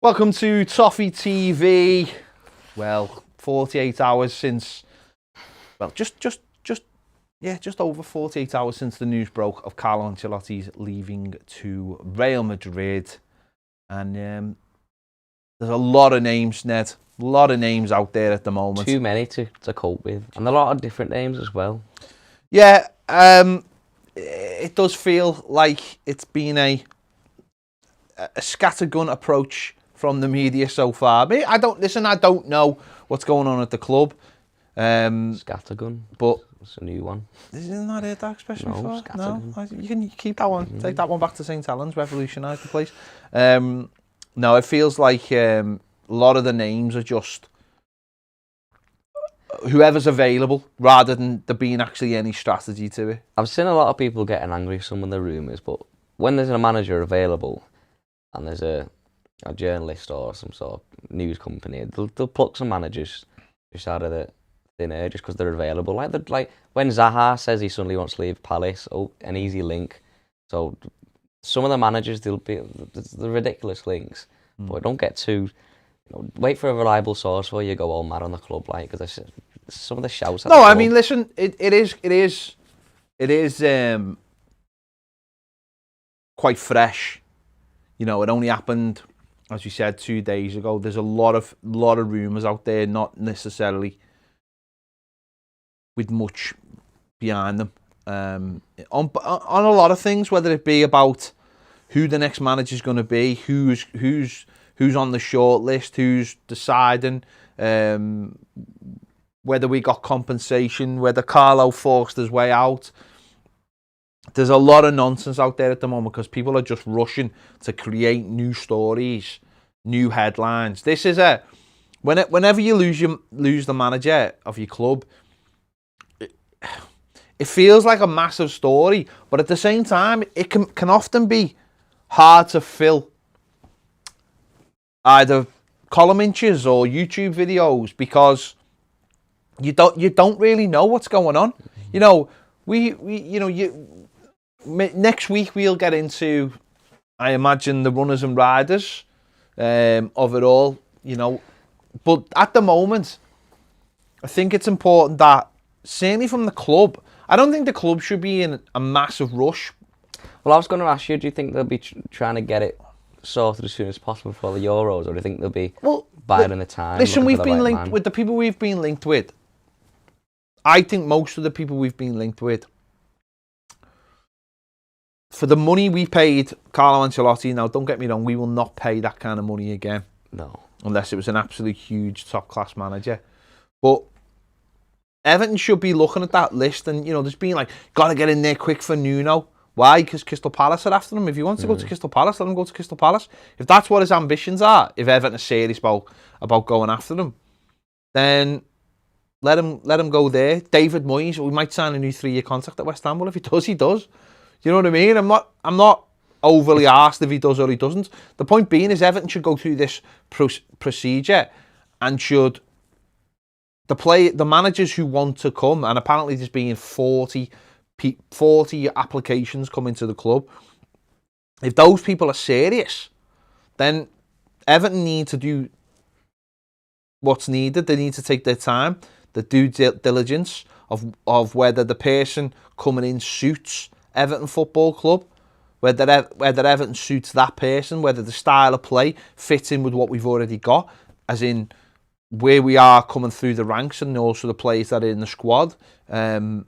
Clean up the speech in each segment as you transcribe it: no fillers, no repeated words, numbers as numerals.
Welcome to Toffee TV. Well, 48 hours since, well, just over 48 hours since the news broke of Carlo Ancelotti's leaving to Real Madrid. And there's a lot of names, Ned. A lot of names out there at the moment. Too many to cope with. And a lot of different names as well. Yeah, it does feel like it's been a scattergun approach from the media so far. I don't know what's going on at the club. Scattergun, but it's a new one. Isn't that heard that expression before? Scattergun. No, you can keep that one. Take that one back to St. Helens, revolutionise the place. No, it feels like a lot of the names are just whoever's available, rather than there being actually any strategy to it. I've seen a lot of people getting angry with some of the rumours, but when there's a manager available and there's a journalist or some sort of news company, they'll pluck some managers just out of the thin air just because they're available. Like when Zaha says he suddenly wants to leave Palace, an easy link. So some of the managers, they'll be the ridiculous links, but don't get too. Wait for a reliable source before you go all mad on the club, like, because some of the shouts. No, I mean, listen, it is quite fresh. It only happened, as you said, 2 days ago. There's a lot of rumours out there, not necessarily with much behind them. On a lot of things, whether it be about who the next manager's going to be, who's on the short list, who's deciding, whether we got compensation, whether Carlo forced his way out. There's a lot of nonsense out there at the moment because people are just rushing to create new stories, new headlines. This is whenever you lose the manager of your club, it feels like a massive story, but at the same time, it can often be hard to fill either column inches or YouTube videos because you don't really know what's going on. Next week we'll get into, I imagine, the runners and riders of it all. But at the moment, I think it's important that, certainly from the club, I don't think the club should be in a massive rush. Well, I was going to ask you, do you think they'll be trying to get it sorted as soon as possible for the Euros, or do you think they'll be biding the time? Listen, we've been linked with the people we've been linked with. I think most of the people we've been linked with, for the money we paid Carlo Ancelotti, now don't get me wrong, we will not pay that kind of money again. No. Unless it was an absolute huge top-class manager. But Everton should be looking at that list and, there's been like, got to get in there quick for Nuno. Why? Because Crystal Palace are after him. If he wants to go to Crystal Palace, let him go to Crystal Palace. If that's what his ambitions are, if Everton are serious about going after him, then let him go there. David Moyes, we might sign a new 3-year contract at West Ham. Well, if he does, he does. You know what I mean? I'm not overly arsed if he does or he doesn't. The point being is Everton should go through this procedure and should the managers who want to come, and apparently there's been 40 applications coming to the club. If those people are serious, then Everton need to do what's needed. They need to take their time, the due diligence of whether the person coming in suits Everton Football Club, whether Everton suits that person, whether the style of play fits in with what we've already got, as in where we are coming through the ranks and also the players that are in the squad. And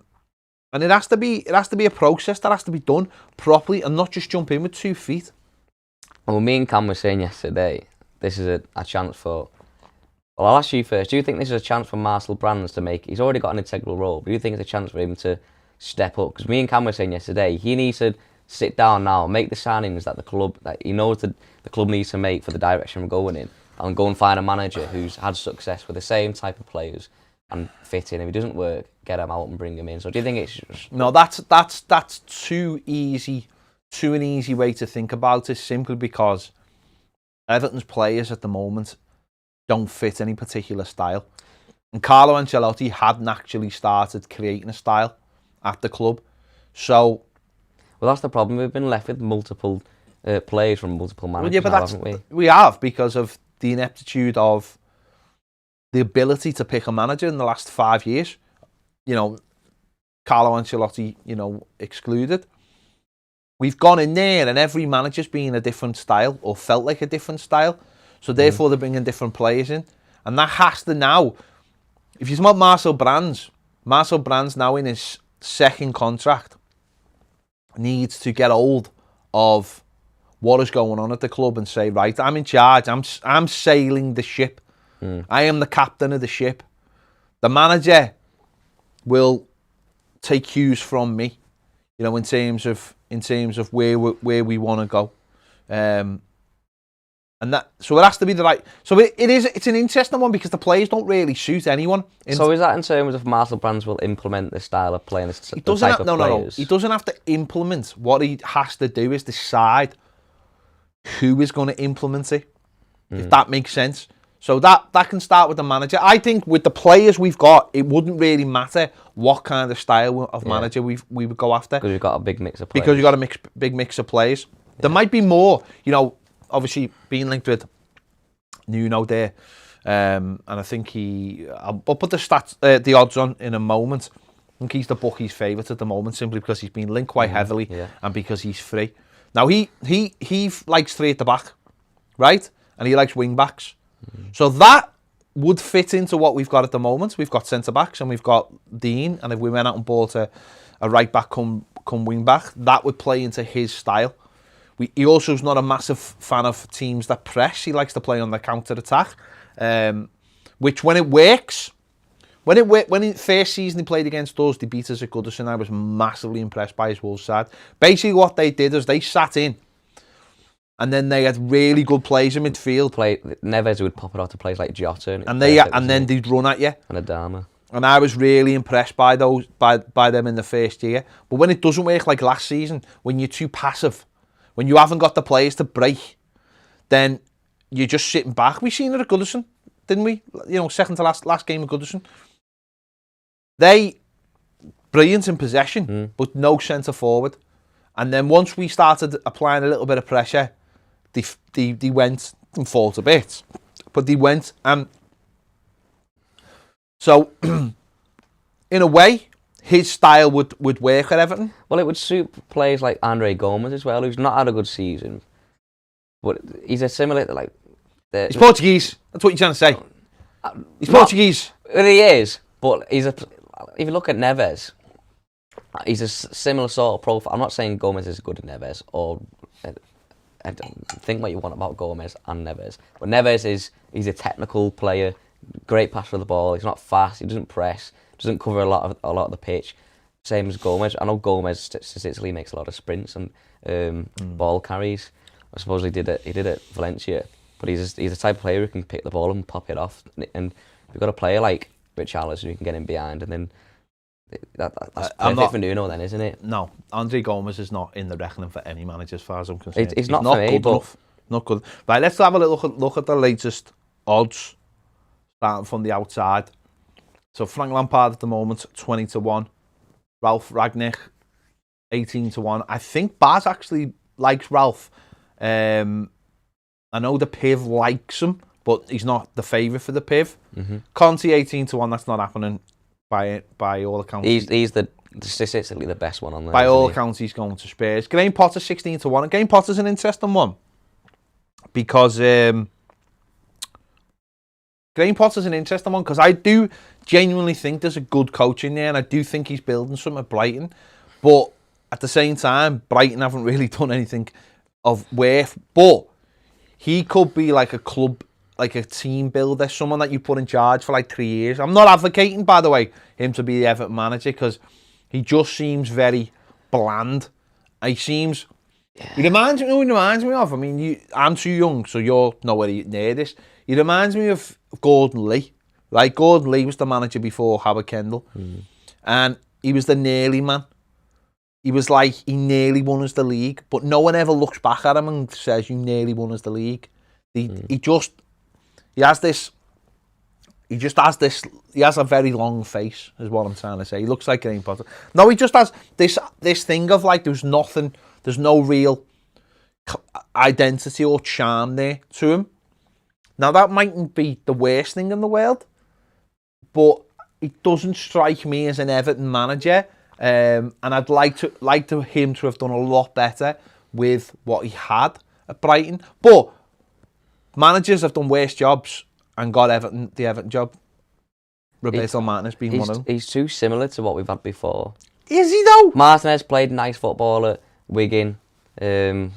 it has to be a process that has to be done properly and not just jump in with 2 feet. Well, me and Cam were saying yesterday, this is a chance for... Well, I'll ask you first. Do you think this is a chance for Marcel Brands to make... He's already got an integral role, but do you think it's a chance for him to step up? Because me and Cam were saying yesterday, he needs to sit down now, make the signings that he knows that the club needs to make for the direction we're going in, and go and find a manager who's had success with the same type of players and fit in. If it doesn't work, get him out and bring him in. So do you think it's just... No, that's too easy, an easy way to think about it, simply because Everton's players at the moment don't fit any particular style. And Carlo Ancelotti hadn't actually started creating a style at the club. So... Well, that's the problem. We've been left with multiple players from multiple managers, yeah, but haven't we? We have, because of the ineptitude of the ability to pick a manager in the last 5 years. You know, Carlo Ancelotti, excluded. We've gone in there and every manager's been a different style or felt like a different style. So therefore they're bringing different players in. And that has to now, if you smell Marcel Brands now in his second contract needs to get hold of what is going on at the club and say, right, I'm in charge. I'm sailing the ship. I am the captain of the ship. The manager will take cues from me, in terms of where we want to go, and so it has to be the right. So it's an interesting one because the players don't really suit anyone. So is that in terms of Marcel Brands will implement the style of playing? No. He doesn't have to implement. What he has to do is decide who is going to implement it, if that makes sense. So that can start with the manager. I think with the players we've got, it wouldn't really matter what kind of style of manager we would go after. Because you've got a big mix of players. Because you've got a big mix of players. Yeah. There might be more, obviously being linked with Nuno there. And I think I'll put the odds on in a moment. I think he's the bookies' favourite at the moment, simply because he's been linked quite heavily and because he's free. Now, he likes three at the back, right? And he likes wing-backs. So that would fit into what we've got at the moment. We've got centre-backs and we've got Dean. And if we went out and bought a right-back come wing-back, that would play into his style. He also is not a massive fan of teams that press. He likes to play on the counter-attack, which when it works, when in first season he played against us, they beat us at Goodison. I was massively impressed by his Wolves side. Basically what they did is they sat in, and then they had really good players in midfield. Neves would pop it out to players like Jota, and then they'd run at you. And Adama. And I was really impressed by them in the first year. But when it doesn't work like last season, when you're too passive, when you haven't got the players to break, then you're just sitting back. We seen it at Goodison, didn't we? Second to last game of Goodison. They brilliant in possession, but no centre forward. And then once we started applying a little bit of pressure, they went and fall to bits. But they went, and so in a way, his style would work at Everton. Well, it would suit players like Andre Gomes as well, who's not had a good season, but he's a similar he's Portuguese. That's what you're trying to say. He's Portuguese. Well, he is, but if you look at Neves, he's a similar sort of profile. I'm not saying Gomez is good at Neves, or I think what you want about Gomez and Neves, but Neves he's a technical player, great pass for the ball. He's not fast. He doesn't press. Doesn't cover a lot of the pitch. Same as Gomez. I know Gomez statistically makes a lot of sprints and ball carries. I suppose he did it Valencia, but he's the type of player who can pick the ball and pop it off. And we've got a player like Richarlison who can get in behind, and then that's perfect for Nuno, then, isn't it? No, Andre Gomes is not in the reckoning for any manager as far as I'm concerned. He's not for me, good enough. Not good. Right, let's have a look at the latest odds, starting from the outside. So Frank Lampard at the moment 20-1, Ralph Ragnick 18-1. I think Baz actually likes Ralph. I know the Piv likes him, but he's not the favourite for the Piv. Conte 18-1. That's not happening by all accounts. He's the statistically the best one on there. By all accounts, he's going to Spurs. Graham Potter 16-1. And Graham Potter's an interesting one because I do genuinely think there's a good coach in there, and I do think he's building something at Brighton. But at the same time, Brighton haven't really done anything of worth. But he could be like a club, like a team builder, someone that you put in charge for like 3 years. I'm not advocating, by the way, him to be the Everton manager, because he just seems very bland. He seems... He reminds me of, I mean, I'm too young, so you're nowhere near this. He reminds me of Gordon Lee. Right? Gordon Lee was the manager before Howard Kendall. And he was the nearly man. He was like, he nearly won us the league, but no one ever looks back at him and says, you nearly won us the league. He has a very long face, is what I'm trying to say. He looks like Graham Potter. No, he just has this thing of like, there's no real identity or charm there to him. Now, that mightn't be the worst thing in the world, but it doesn't strike me as an Everton manager. And I'd like him to have done a lot better with what he had at Brighton. But managers have done worse jobs and got the Everton job. Roberto Martinez being one of them. He's too similar to what we've had before. Is he though? Martinez played nice football at Wigan. Won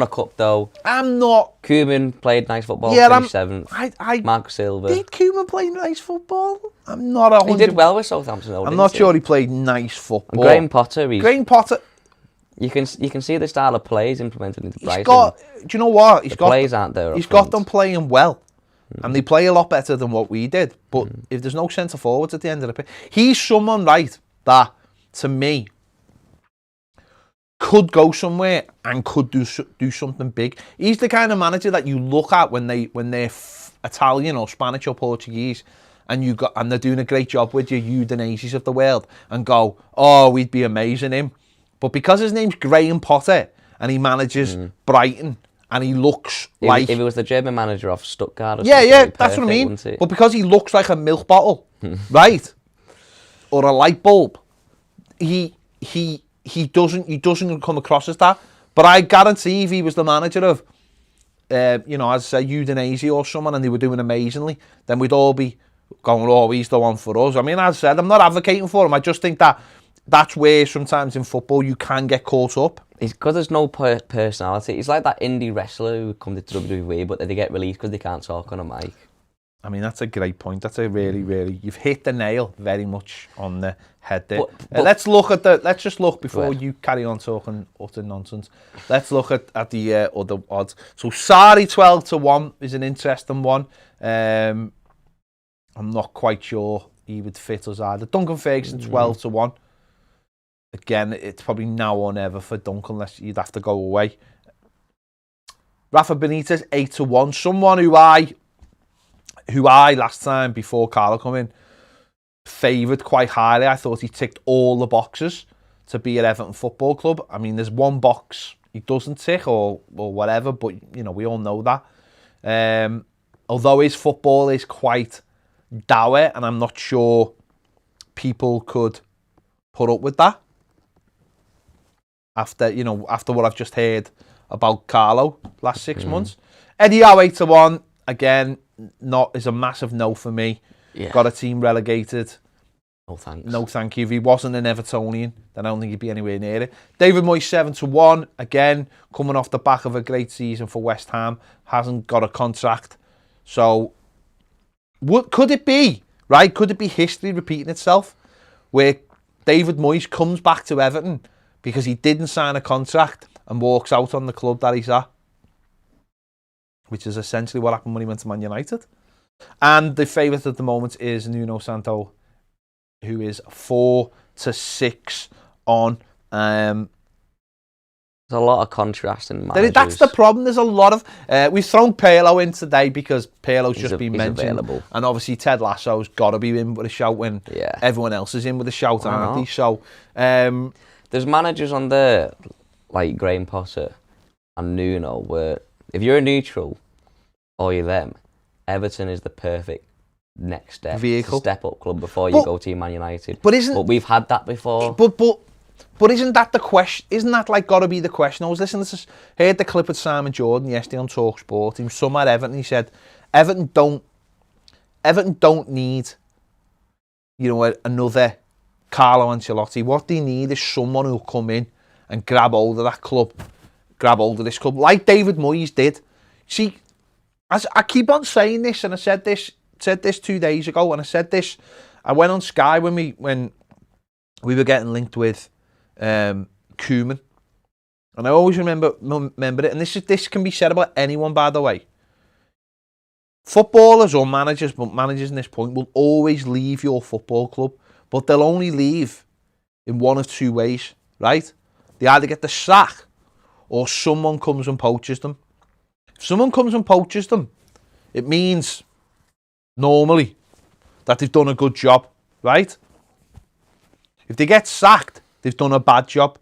a cup though. I'm not. Koeman played nice football. Yeah, finished 7th. Marco Silva. Did Koeman play nice football? I'm not 100%. He did well with Southampton though. I'm not sure he played nice football. And Graham Potter. You can see the style of play he's implemented into Brighton. Do you know what? Plays aren't there. He's got them playing well. And they play a lot better than what we did. But if there's no centre forwards at the end of the pitch, he's someone, right, that, to me, could go somewhere and could do something big. He's the kind of manager that you look at when they're Italian or Spanish or Portuguese, and they're doing a great job with your Udineses of the world, and go, oh, we'd be amazing him. But because his name's Graham Potter and he manages Brighton, and he looks like... If he was the German manager of Stuttgart or something, perfect, that's what I mean. But because he looks like a milk bottle, right, or a light bulb, he doesn't come across as that. But I guarantee if he was the manager of, as I say, Udinese or someone, and they were doing amazingly, then we'd all be going, oh, he's the one for us. I mean, as I said, I'm not advocating for him. I just think that's where sometimes in football you can get caught up. Because there's no personality. He's like that indie wrestler who come to WWE, but they get released because they can't talk on a mic. I mean, that's a great point. That's a really, you've hit the nail very much on the head there. But let's just look before you carry on talking utter nonsense. Let's look at the other odds. So Sarri 12-1 is an interesting one. I'm not quite sure he would fit us either. Duncan Ferguson 12-1. Again, it's probably now or never for Duncan, unless you'd have to go away. Rafa Benitez 8-1. Someone who I last time before Carlo come in favoured quite highly. I thought he ticked all the boxes to be at Everton Football Club. I mean, there's one box he doesn't tick or whatever, but we all know that. Although his football is quite dour, and I'm not sure people could put up with that. After what I've just heard about Carlo last 6 months. Eddie Howe 8-1, again, is a massive no for me. Yeah. Got a team relegated. No thanks. No thank you. If he wasn't an Evertonian, then I don't think he'd be anywhere near it. David Moyes 7-1, again, coming off the back of a great season for West Ham, hasn't got a contract. So, could it be, right? Could it be history repeating itself, where David Moyes comes back to Everton because he didn't sign a contract and walks out on the club that he's at? Which is essentially what happened when he went to Man United. And the favourite at the moment is Nuno Santo, who is 4-6 on. There's a lot of contrast in managers. That's the problem. There's a lot of... we've thrown Pirlo in today because Pirlo's just been mentioned. Available. And obviously Ted Lasso's got to be in with a shout when everyone else is in with a shout, aren't they? So... there's managers on there, like Graham Potter and Nuno, where if you're a neutral or you're them, Everton is the perfect next step. Vehicle. Step up club before you go to Man United. But we've had that before. But isn't that the question? Isn't that like got to be the question? I was listening to this, heard the clip with Simon Jordan yesterday on TalkSport. He was somewhere at Everton. He said, Everton don't need, another Carlo Ancelotti. What they need is someone who'll come in and grab hold of that club, grab hold of this club, like David Moyes did. See, as I keep on saying this, and I said this 2 days ago, and I went on Sky when we were getting linked with Koeman, and I always remember it. And this can be said about anyone, by the way. Footballers or managers, but managers in this point will always leave your football club, but they'll only leave in one of two ways, right? They either get the sack or someone comes and poaches them. If someone comes and poaches them, it means normally that they've done a good job, right? If they get sacked, they've done a bad job.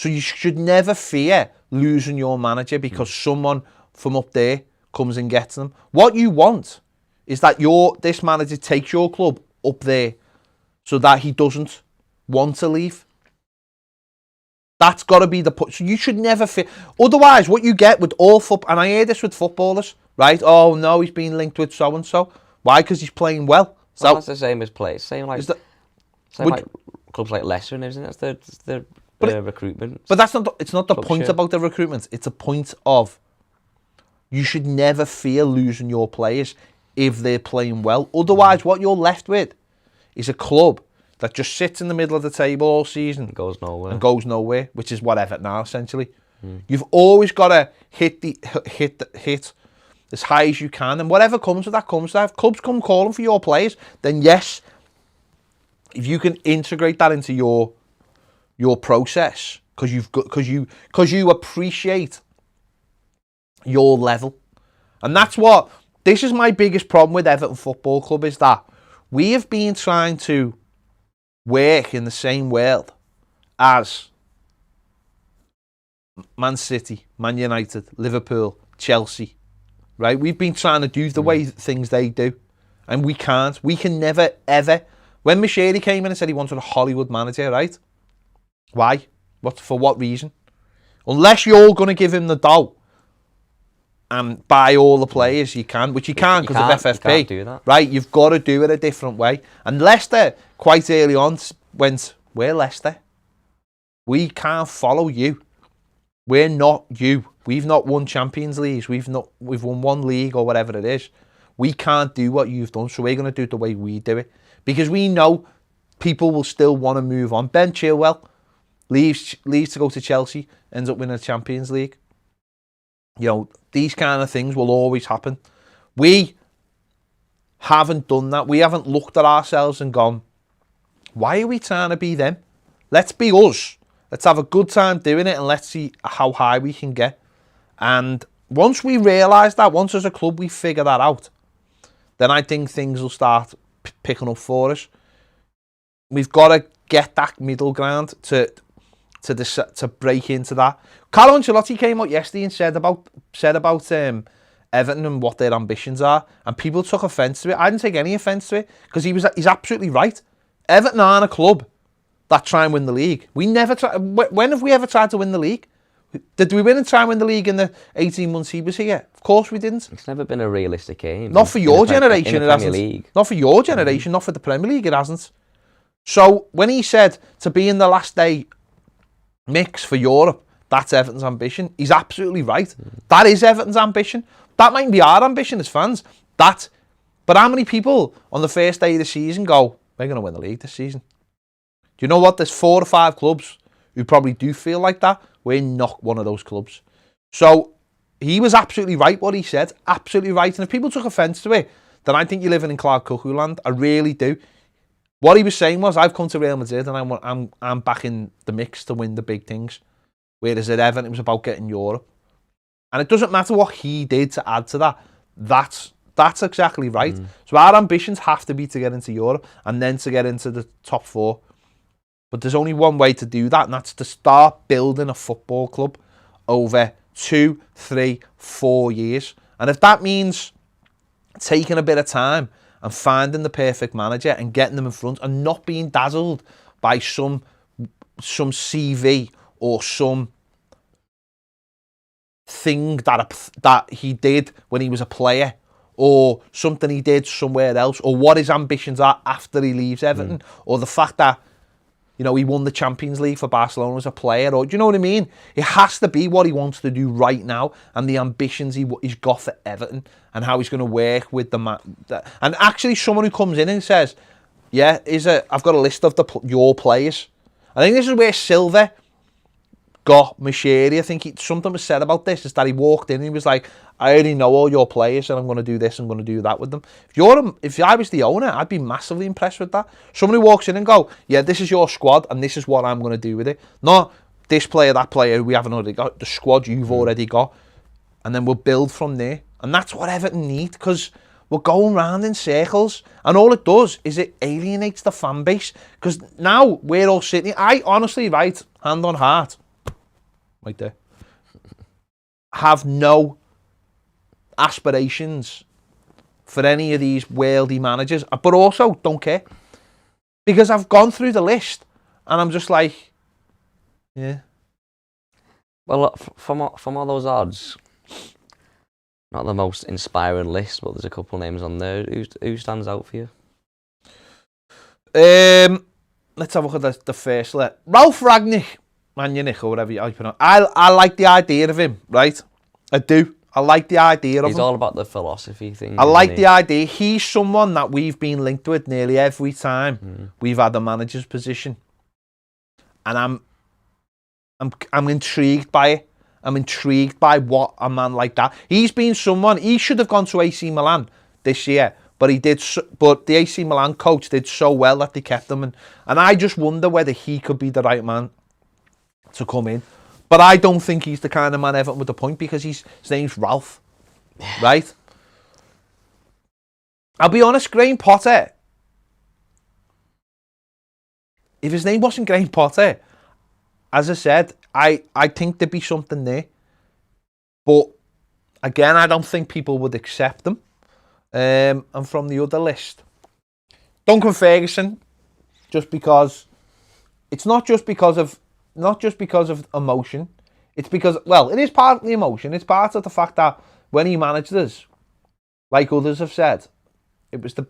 So you should never fear losing your manager because someone from up there comes and gets them. What you want is that this manager takes your club up there so that he doesn't want to leave. That's got to be the point. So you should never fear. Otherwise, what you get with all football, and I hear this with footballers, right? Oh no, he's been linked with so and so. Why? Because he's playing well. So that's the same as players. Same like clubs like Leicester and everything. That's their recruitment. But it's not the point about the recruitment. It's a point of you should never fear losing your players if they're playing well. Otherwise, what you're left with is a club that just sits in the middle of the table all season. Goes nowhere. And goes nowhere, which is what Everton are, essentially. You've always got to hit as high as you can, and whatever comes with that comes. If clubs come calling for your players, then yes, if you can integrate that into your process, because you appreciate your level, and this is my biggest problem with Everton Football Club, is that we have been trying to work in the same world as Man City, Man United, Liverpool, Chelsea, right? We've been trying to do the way things they do, and we can't. We can never, ever. When Machiri came in and said he wanted a Hollywood manager, right? Why? For what reason? Unless you're going to give him the dough and buy all the players you can, which you can't because of FFP. You can't do that. Right? You've got to do it a different way. And Leicester, quite early on, went, we're Leicester. We can't follow you. We're not you. We've not won Champions Leagues. We've won one league or whatever it is. We can't do what you've done, so we're going to do it the way we do it. Because we know people will still want to move on. Ben Chilwell leaves to go to Chelsea, ends up winning a Champions League. You know, these kind of things will always happen. We haven't done that. We haven't looked at ourselves and gone, why are we trying to be them? Let's be us. Let's have a good time doing it and let's see how high we can get. And once we realise that, once as a club we figure that out, then I think things will start picking up for us. We've got to get that middle ground to break into that. Carlo Ancelotti came out yesterday and said about Everton and what their ambitions are, and people took offence to it. I didn't take any offence to it because he's absolutely right. Everton aren't a club that try and win the league. We never try. When have we ever tried to win the league? Did we win and try and win the league in the 18 months he was here? Of course we didn't. It's never been a realistic aim. Not for your generation, it hasn't. League. Not for your generation, not for the Premier League, it hasn't. So when he said to be in the last day mix for Europe, that's Everton's ambition, he's absolutely right. That is Everton's ambition. That might be our ambition as fans. But how many people on the first day of the season go, we're going to win the league this season? Do you know what? There's 4 or 5 clubs who probably do feel like that. We're not one of those clubs. So he was absolutely right what he said. Absolutely right. And if people took offence to it, then I think you're living in Clark Cuckoo land. I really do. What he was saying was, I've come to Real Madrid and I'm back in the mix to win the big things. Whereas at Everton, it was about getting Europe. And it doesn't matter what he did to add to that. That's exactly right. So our ambitions have to be to get into Europe and then to get into the top 4. But there's only one way to do that, and that's to start building a football club over 2, 3, 4 years. And if that means taking a bit of time and finding the perfect manager and getting them in front and not being dazzled by some CV or some thing that he did when he was a player, or something he did somewhere else, or what his ambitions are after he leaves Everton, or the fact that, you know, he won the Champions League for Barcelona as a player, or do you know what I mean? It has to be what he wants to do right now and the ambitions he's got for Everton and how he's going to work with the man. And actually, someone who comes in and says, "Yeah, I've got a list of your players." I think this is where Silva got Machiri. I think something was said about this, is that he walked in and he was like, I already know all your players and I'm going to do this, I'm going to do that with them. If I was the owner, I'd be massively impressed with that. Someone who walks in and go, yeah, this is your squad and this is what I'm going to do with it. Not this player, that player, we haven't already got, the squad you've already got. And then we'll build from there. And that's what Everton need, because we're going round in circles. And all it does is it alienates the fan base. Because now we're all sitting, I honestly, right, hand on heart, right there, have no aspirations for any of these worldy managers, but also don't care. Because I've gone through the list and I'm just like, yeah. Well, look, from all those odds, not the most inspiring list, but there's a couple names on there. Who stands out for you? Let's have a look at the first let. Ralph Ragnick, Manjanich, or whatever you pronounce. I like the idea of him, right? I do. I like the idea of him. He's all about the philosophy thing. I like the idea. He's someone that we've been linked with nearly every time we've had a manager's position, and I'm intrigued by it. I'm intrigued by what a man like that. He's been someone. He should have gone to AC Milan this year, but he did. But the AC Milan coach did so well that they kept him, and I just wonder whether he could be the right man to come in. But I don't think he's the kind of man Everton would appoint because his name's Ralph, right? I'll be honest, Graham Potter. If his name wasn't Graham Potter, as I said, I think there'd be something there. But again, I don't think people would accept them. And from the other list, Duncan Ferguson, just because it's not just because of emotion. It's because, well, it is partly emotion. It's part of the fact that when he managed us, like others have said, it was the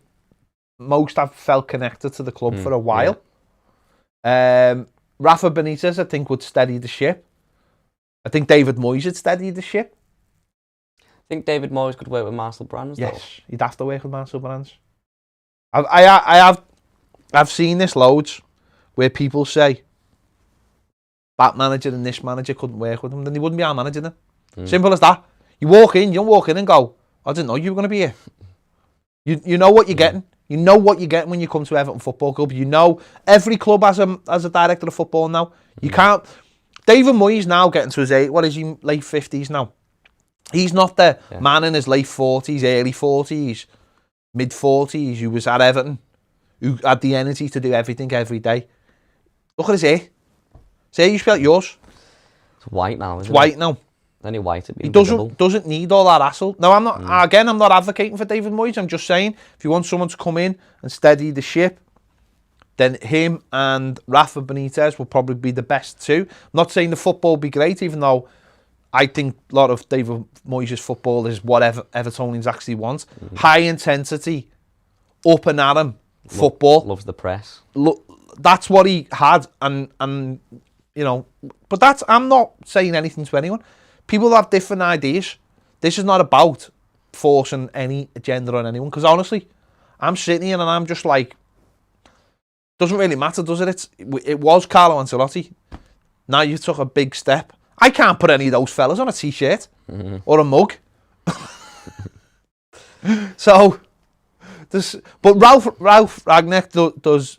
most I've felt connected to the club for a while. Yeah. Rafa Benitez, I think, would steady the ship. I think David Moyes would steady the ship. I think David Moyes could work with Marcel Brands, though. Yes, he'd have to work with Marcel Brands. I've seen this loads where people say that manager and this manager couldn't work with him, then he wouldn't be our manager then. Simple as that. You don't walk in and go, I didn't know you were going to be here. You know what you're getting. You know what you're getting when you come to Everton Football Club. You know every club has a director of football now. You can't. David Moyes now getting to his late 50s now. He's not the man in his late 40s, early 40s, mid 40s who was at Everton, who had the energy to do everything every day. Look at his hair. Say you spell yours. It's white now, isn't it? It's white now. Any white He doesn't need all that hassle. No, I'm not. Again, I'm not advocating for David Moyes. I'm just saying, if you want someone to come in and steady the ship, then him and Rafa Benitez will probably be the best two. I'm not saying the football will be great, even though I think a lot of David Moyes' football is what Evertonians actually want. High intensity, up and at 'em football. Loves the press. Look, that's what he had, and you know. But I'm not saying anything to anyone. People have different ideas. This is not about forcing any agenda on anyone. Because honestly, I'm sitting here and I'm just like, doesn't really matter, does it? It was Carlo Ancelotti. Now you took a big step. I can't put any of those fellas on a t-shirt or a mug. So, but Ralph Ragnick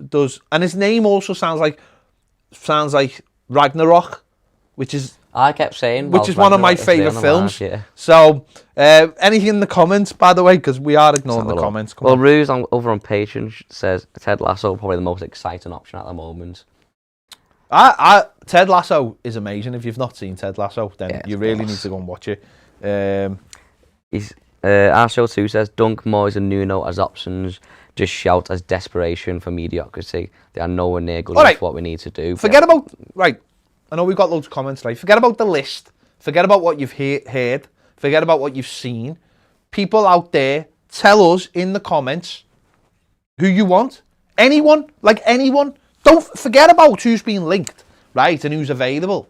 does, and his name also sounds like Ragnarok, which is. I kept saying, which is one of my favourite films. So, anything in the comments, by the way, because we are ignoring the comments. Well, Ruse over on Patreon says Ted Lasso probably the most exciting option at the moment. Ted Lasso is amazing. If you've not seen Ted Lasso, then you really need to go and watch it. Our show 2 says Dunk, Moyes and Nuno as options just shout as desperation for mediocrity. They are nowhere near good enough for what we need to do. Forget about I know we've got loads of comments, right? Forget about the list. Forget about what you've heard. Forget about what you've seen. People out there, tell us in the comments who you want. Anyone. Don't forget about who's been linked, right? And who's available.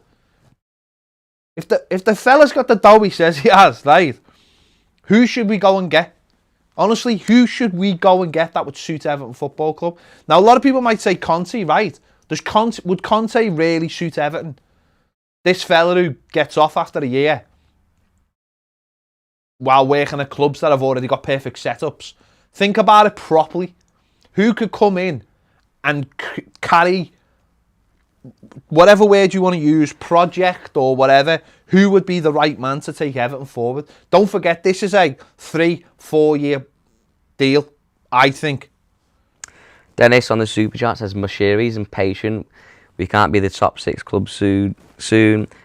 If the fella's got the dough he says he has, right? Who should we go and get? Honestly, who should we go and get that would suit Everton Football Club? Now, a lot of people might say Conte, right? Would Conte really suit Everton? This fella who gets off after a year while working at clubs that have already got perfect setups. Think about it properly. Who could come in and carry whatever word you want to use, project or whatever, who would be the right man to take Everton forward? Don't forget, this is a 3-4 year deal, I think. Dennis on the Super Chat says Mashiri's impatient We can't be the top 6 club soon.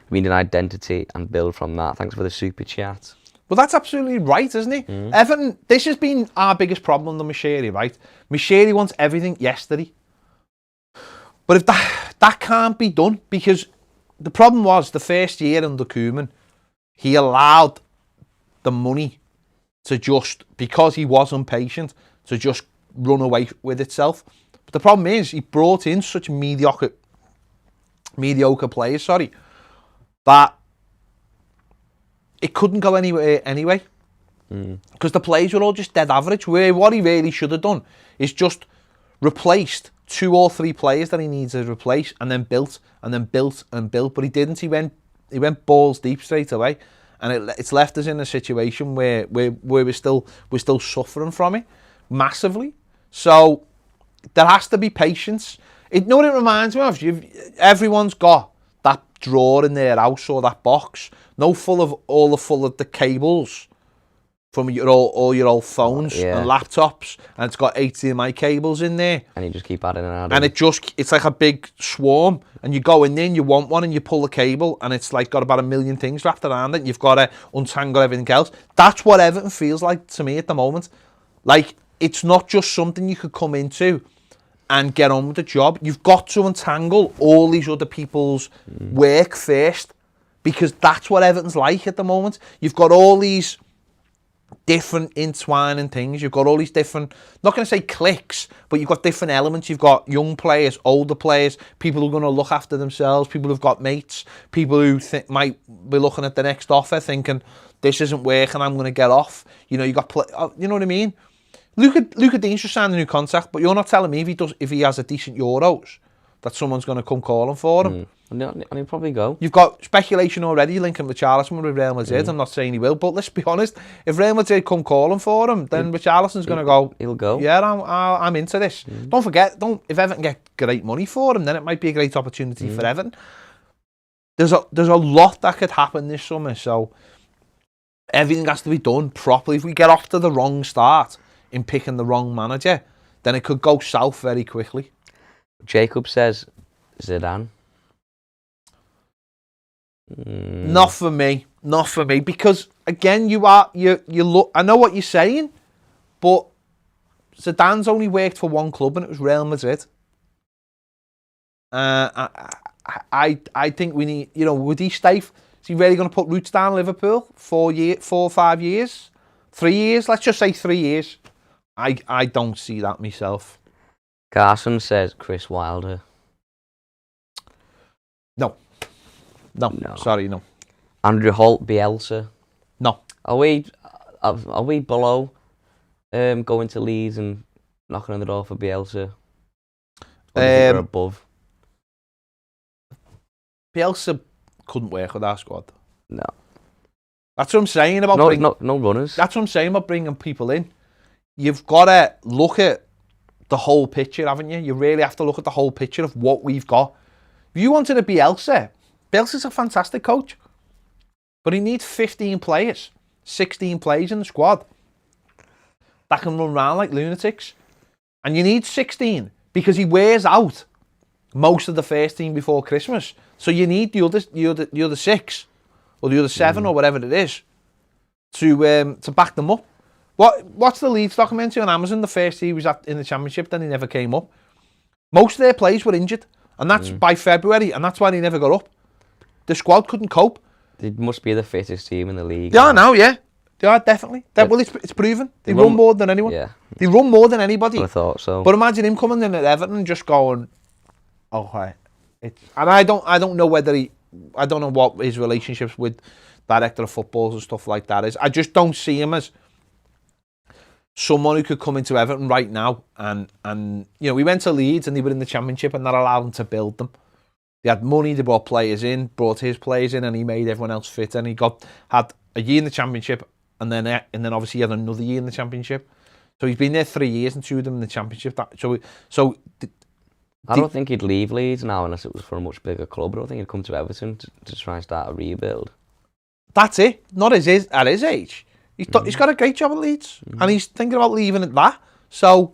We need an identity and build from that. Thanks for the super chat. Well, that's absolutely right, isn't it? Everton, this has been our biggest problem under Moshiri, right? Moshiri wants everything yesterday. But if that can't be done, because the problem was the first year under Koeman, he allowed the money to just, because he was impatient, to just run away with itself. But the problem is he brought in such mediocre players, that it couldn't go anywhere anyway. Because the players were all just dead average. Where what he really should have done is just replaced 2 or 3 players that he needs to replace, and then built and built and built. But he didn't. He went balls deep straight away, and it's left us in a situation where we're still suffering from it massively. So there has to be patience. You know what it reminds me of? Everyone's got that drawer in their house or that box, full of the cables from all your old phones and laptops, and it's got HDMI cables in there. And you just keep adding and adding. And it's like a big swarm, and you go in there and you want one and you pull the cable, and it's like got about 1 million things wrapped around it, and you've got to untangle everything else. That's what Everton feels like to me at the moment. Like, it's not just something you could come into and get on with the job. You've got to untangle all these other people's work first, because that's what Everton's like at the moment. You've got all these different entwining things. You've got all these different, not going to say cliques, but you've got different elements. You've got young players, older players, people who are going to look after themselves, people who've got mates, people who might be looking at the next offer thinking, this isn't working, I'm going to get off. You know, you got you know what I mean? Luca Dean's just signed a new contract, but you're not telling me if he has a decent Euros that someone's going to come calling for him. And he'll probably go. You've got speculation already linking Richarlison with Real Madrid. I'm not saying he will, but let's be honest. If Real Madrid come calling for him, then Richarlison's going to go. He'll go. Yeah, I'm into this. Don't forget, if Everton get great money for him, then it might be a great opportunity for Everton. There's a lot that could happen this summer, so everything has to be done properly. If we get off to the wrong start in picking the wrong manager, then it could go south very quickly. Jacob says Zidane. Not for me, because again, you look. I know what you're saying, but Zidane's only worked for one club, and it was Real Madrid. I think we need, would he stay? Is he really going to put roots down Liverpool? 4 or 5 years, 3 years? Let's just say 3 years. I don't see that myself. Carson says Chris Wilder. No, sorry, no. Andrew Holt, Bielsa. No. Are we below going to Leeds and knocking on the door for Bielsa? Or we're above? Bielsa couldn't work with our squad. No. That's what I'm saying about no runners. That's what I'm saying about bringing people in. You've got to look at the whole picture, haven't you? You really have to look at the whole picture of what we've got. If you wanted a Bielsa's a fantastic coach, but he needs 15 players, 16 players in the squad that can run around like lunatics. And you need 16 because he wears out most of the first team before Christmas. So you need the other 6 or the other 7 or whatever it is to back them up. What's the Leeds documentary on Amazon? The first year he was in the Championship, then he never came up. Most of their players were injured, and that's by February, and that's why he never got up. The squad couldn't cope. They must be the fittest team in the league. They are now, yeah. They are definitely. Well, it's proven. They run more than anyone. Yeah. They run more than anybody. I thought so. But imagine him coming in at Everton and just going, okay. And I don't know I don't know what his relationships with director of footballs and stuff like that is. I just don't see him as someone who could come into Everton right now and we went to Leeds and they were in the Championship and that allowed them to build them. They had money, they brought players in, brought his players in, and he made everyone else fit. And he had a year in the Championship, and then obviously he had another year in the Championship. So he's been there 3 years and 2 of them in the Championship. I don't think he'd leave Leeds now unless it was for a much bigger club. I don't think he'd come to Everton to try and start a rebuild. That's it. Not at his age. He's got a great job at Leeds, and he's thinking about leaving at that. So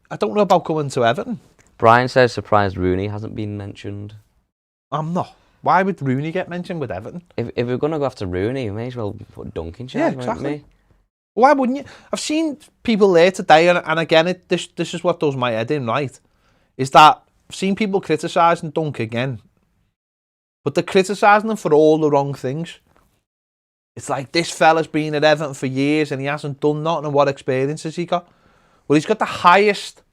I don't know about coming to Everton. Brian says surprised Rooney hasn't been mentioned. I'm not. Why would Rooney get mentioned with Everton? If we're going to go after Rooney, we may as well put Duncan in charge, exactly. Why wouldn't you? I've seen people there today, and again, this is what does my head in, right? Is that I've seen people criticising Dunk again, but they're criticising him for all the wrong things. It's like, this fella's been at Everton for years and he hasn't done nothing, and what experience has he got? Well, he's got the highest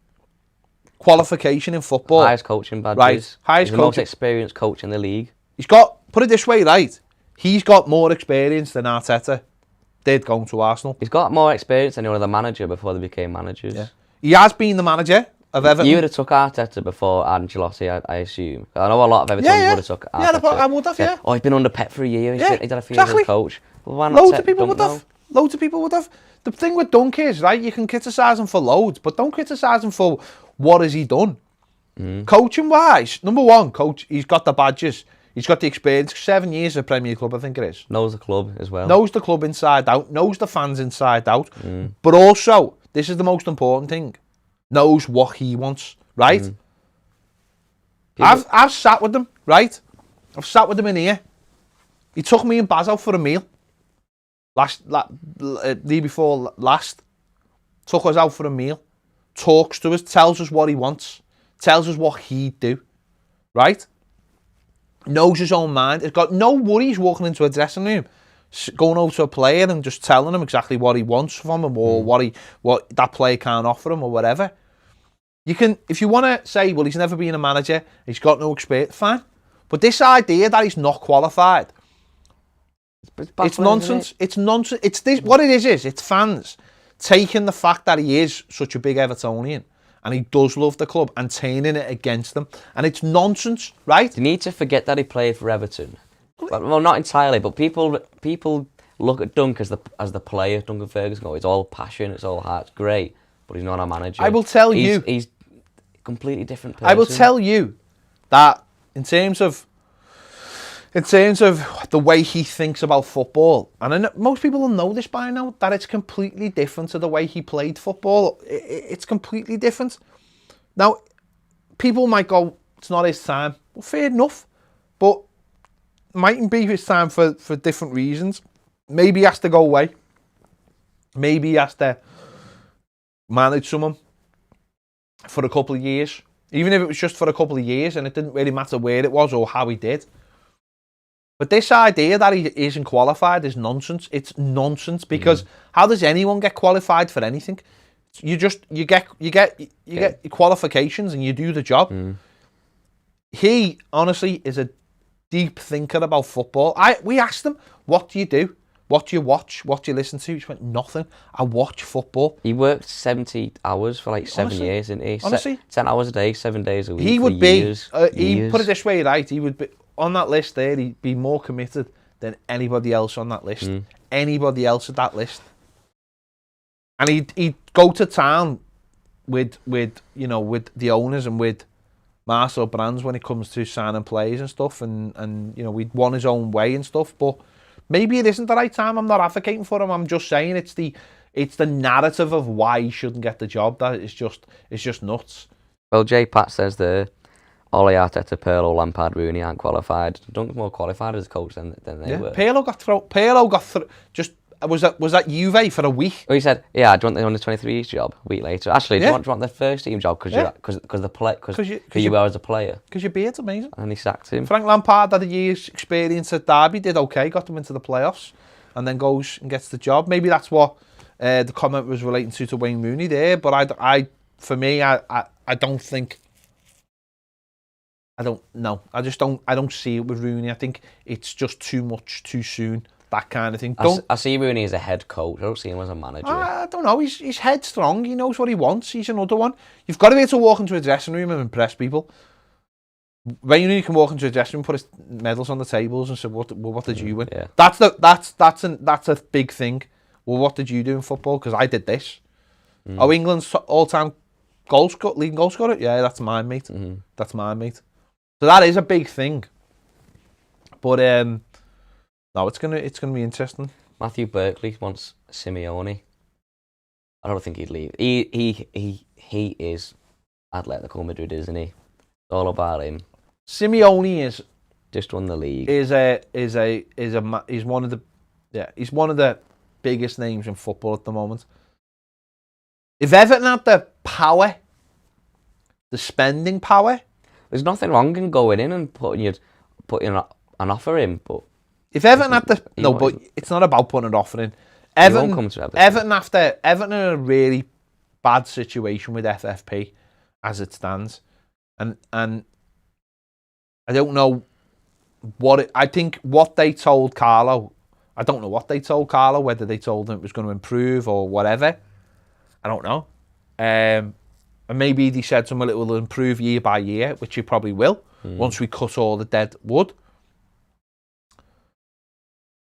qualification in football. Highest coaching badges. Right, highest He's the most experienced coach in the league. He's got, put it this way, right? He's got more experience than Arteta did going to Arsenal. He's got more experience than any other manager before they became managers. Yeah. He has been the manager of Everton. You would have took Arteta before Ancelotti, I assume. I know a lot of Everton would have took Arteta. Yeah, I would have, yeah. Oh, he's been under Pep for a year. He's had a few years as a coach. Well, why not? Loads of people would have. Loads of people would have. The thing with Dunk is, right, you can criticise him for loads, but don't criticise him for what has he done. Coaching-wise, number one, coach, he's got the badges. He's got the experience. 7 years at Premier Club, I think it is. Knows the club as well. Knows the club inside out. Knows the fans inside out. But also, this is the most important thing, knows what he wants, right? I've sat with him, right? I've sat with him in here. He took me and Baz out for a meal. The before last. Took us out for a meal. Talks to us, tells us what he wants. Tells us what he'd do. Right? Knows his own mind. He's got no worries walking into a dressing room, going over to a player and just telling him exactly what he wants from him, or what that player can't offer him, or whatever. You can, if you want to say, well, he's never been a manager, he's got no experience, fine. But this idea that he's not qualified, it's nonsense. It's nonsense. It's this. What it is it's fans taking the fact that he is such a big Evertonian and he does love the club and turning it against them, and it's nonsense, right? You need to forget that he played for Everton. Well, not entirely, but people look at Dunk as the player. Duncan Ferguson. It's all passion. It's all heart. It's great, but he's not a manager. I will tell you, he's a completely different person. I will tell you that in terms of the way he thinks about football, and I know most people will know this by now, that it's completely different to the way he played football. It's completely different. Now, people might go, it's not his time. Well, fair enough, but mightn't be his time for different reasons. Maybe he has to go away. Maybe he has to manage someone for a couple of years. Even if it was just for a couple of years and it didn't really matter where it was or how he did. But this idea that he isn't qualified is nonsense. It's nonsense, because how does anyone get qualified for anything? You get your qualifications and you do the job. He honestly is a deep thinker about football. We asked him, what do you do? What do you watch? What do you listen to? He went, nothing. I watch football. He worked 70 hours for like 7 years, didn't he? Honestly, 10 hours a day, 7 days a week. He would be. Years. He put it this way, right? He would be on that list there. He'd be more committed than anybody else on that list. Anybody else at that list. And he'd go to town with the owners and with Marcel Brands when it comes to signing players and stuff, and we'd won his own way and stuff. But maybe it isn't the right time. I'm not advocating for him. I'm just saying it's the narrative of why he shouldn't get the job that is just nuts. Well, J Pat says there, Ole Arteta, Pirlo, Lampard, Rooney aren't qualified. Duncan's more qualified as a coach than they were. Pirlo got just was that Juve for a week. Well, he said, "Yeah, do you want the under-23s job?" A week later, actually, do you want the first team job because you were as a player? Because your beard's amazing. And he sacked him. Frank Lampard had a year's experience at Derby, did okay, got them into the playoffs, and then goes and gets the job. Maybe that's what the comment was relating to Wayne Rooney there. But I don't think. I don't know. I don't see it with Rooney. I think it's just too much too soon. That kind of thing. I see Rooney as a head coach. I don't see him as a manager. I don't know. He's headstrong. He knows what he wants. He's another one. You've got to be able to walk into a dressing room and impress people. Wayne Rooney can walk into a dressing room, put his medals on the tables, and say, "What did you win?" Yeah. That's a big thing. Well, what did you do in football? Because I did this. Oh, England's all-time leading goal scorer. Yeah, that's mine, mate. That's mine, mate. So that is a big thing. But no, it's gonna be interesting. Mathew Berkeley wants Simeone. I don't think he'd leave. He is Atletico Madrid, isn't he? It's all about him. Simeone is Just won the league. he's one of the biggest names in football at the moment. If Everton had the power, the spending power, There's nothing wrong in going in and putting an offer in, but if Everton had the but it's not about putting an offer in. Everton come to Everton are in a really bad situation with FFP as it stands, and I don't know I think what they told Carlo. I don't know what they told Carlo, whether they told him it was going to improve or whatever. I don't know. And maybe they said to him, well, it will improve year by year, which it probably will, once we cut all the dead wood.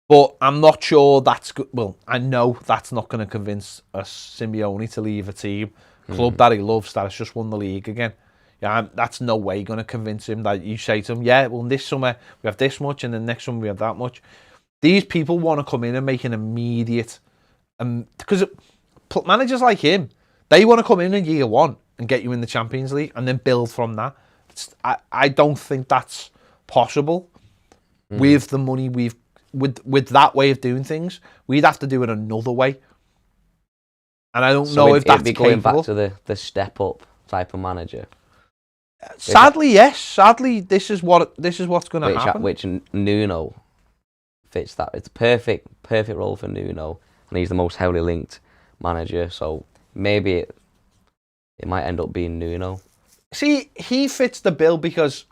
But I'm not sure that's good. Well, I know that's not going to convince a Simeone to leave a team, club that he loves, that has just won the league again. Yeah, that's no way going to convince him that you say to him, yeah, well, this summer we have this much and then next summer we have that much. These people want to come in and make an immediate... because managers like him, they want to come in year one and get you in the Champions League and then build from that. I don't think that's possible with the money we've... With that way of doing things. We'd have to do it another way. And I don't know if that's capable. Going back to the step-up type of manager. Sadly, yes. Sadly, this is what's going to happen. Which Nuno fits that. It's perfect role for Nuno, and he's the most heavily linked manager. So maybe it might end up being Nuno. See, he fits the bill because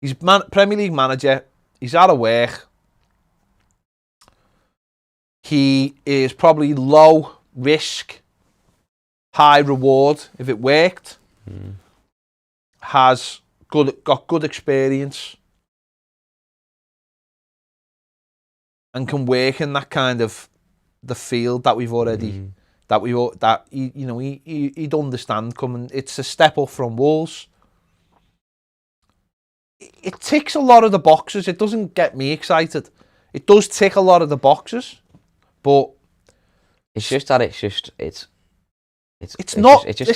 he's Premier League manager. He's out of work. He is probably low risk, high reward if it worked. Has got good experience and can work in that kind of the field that we've already he'd understand coming. It's a step up from Wolves. It ticks a lot of the boxes. It doesn't get me excited. It does tick a lot of the boxes, but it's just that it's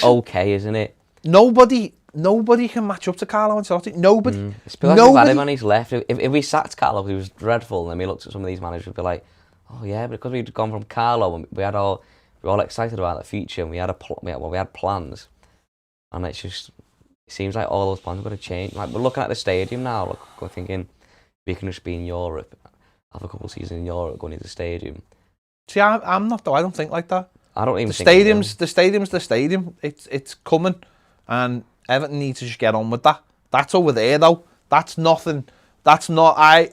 okay, isn't it? Nobody can match up to Carlo Ancelotti. Nobody. It's because we've had him and he's left. If we sacked Carlo, he was dreadful, and then we looked at some of these managers, we'd be like, oh yeah, because we'd gone from Carlo and we were all excited about the future, and we had plans, and it seems like all those plans are going to change. Like, we're looking at the stadium now, we're thinking we can just be in Europe, have a couple of seasons in Europe, going into the stadium. See, I'm not though. I don't think like that. I don't even the think stadium's the stadium. It's coming, and Everton needs to just get on with that. That's over there though. That's nothing. That's not. I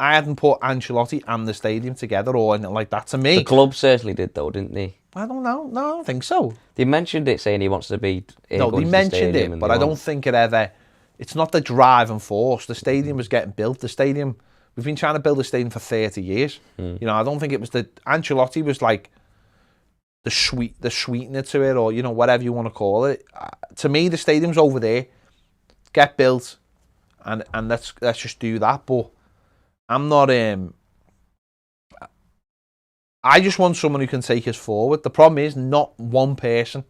hadn't put Ancelotti and the stadium together or anything like that. To me, the club certainly did though, didn't they? I don't know. No, I don't think so. They mentioned it, saying he wants to be. No, they mentioned it, but I don't think it ever. It's not the driving force. The stadium was getting built. The stadium. We've been trying to build a stadium for 30 years. You know, I don't think it was the Ancelotti was like the sweetener to it, or whatever you want to call it. To me, the stadium's over there. Get built, and let's just do that. But I'm not. I just want someone who can take us forward. The problem is not one person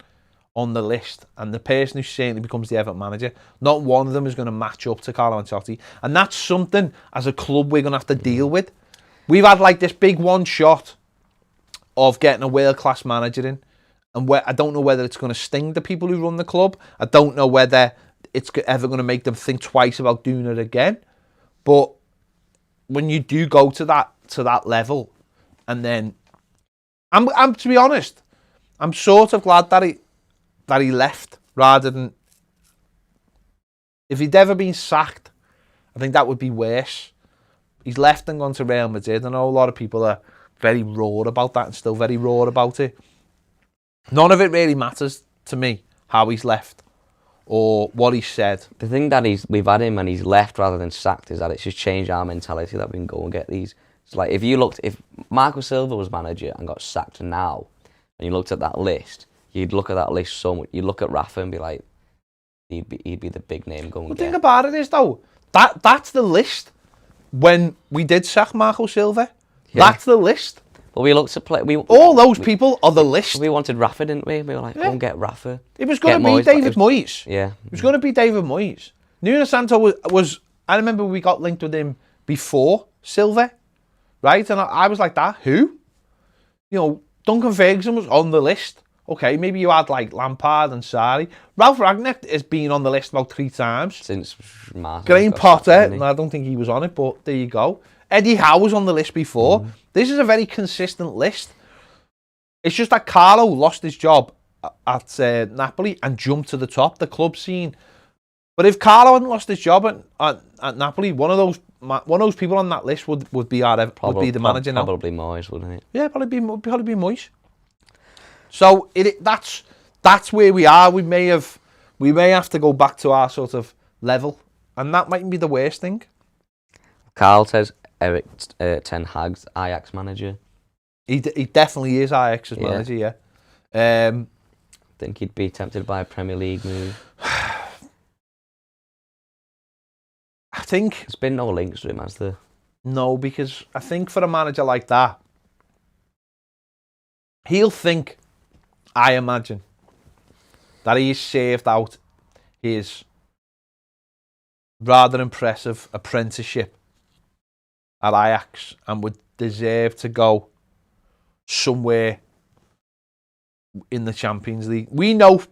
on the list, and the person who certainly becomes the Everton manager, not one of them is going to match up to Carlo Ancelotti, and that's something as a club we're going to have to deal with. We've had like this big one shot of getting a world-class manager in, and I don't know whether it's going to sting the people who run the club. I don't know whether it's ever going to make them think twice about doing it again. But when you do go to that level, and then I'm to be honest, I'm sort of glad that he left, rather than if he'd ever been sacked. I think that would be worse. He's left and gone to Real Madrid. I know a lot of people are very raw about that and still very raw about it. None of it really matters to me, how he's left or what he said. The thing that we've had him and he's left rather than sacked is that it's just changed our mentality that we can go and get these. It's like if Marco Silva was manager and got sacked now, and you looked at that list, you'd look at that list so much. You'd look at Rafa and be like, he'd be the big name going. The thing about it is though, that's the list. When we did sack Marco Silva, that's the list. But we looked to play. All those people are the list. We wanted Rafa, didn't we? We were like, go and get Rafa. It was going to be David Moyes. Yeah. It was going to be David Moyes. Nuno Santo was. I remember we got linked with him before Silva, right? And I was like, that? Who? You know, Duncan Ferguson was on the list. Okay, maybe you had like Lampard and Sarri. Ralph Ragnick has been on the list about 3 times. Since Graham Potter, and I don't think he was on it, but there you go. Eddie Howe was on the list before. This is a very consistent list. It's just that Carlo lost his job at Napoli and jumped to the top, the club scene. But if Carlo hadn't lost his job at Napoli, one of those people on that list would be the manager now. Probably Moyes, wouldn't it? Yeah, probably be Moyes. So that's where we are. We may have to go back to our sort of level, and that mightn't be the worst thing. Carl says Erik Ten Hag's Ajax manager. He definitely is Ajax's manager. Yeah. Think he'd be tempted by a Premier League move. I think there's been no links to him, has there? No, because I think for a manager like that, he'll think, I imagine, that he's saved out his rather impressive apprenticeship at Ajax and would deserve to go somewhere in the Champions League. We know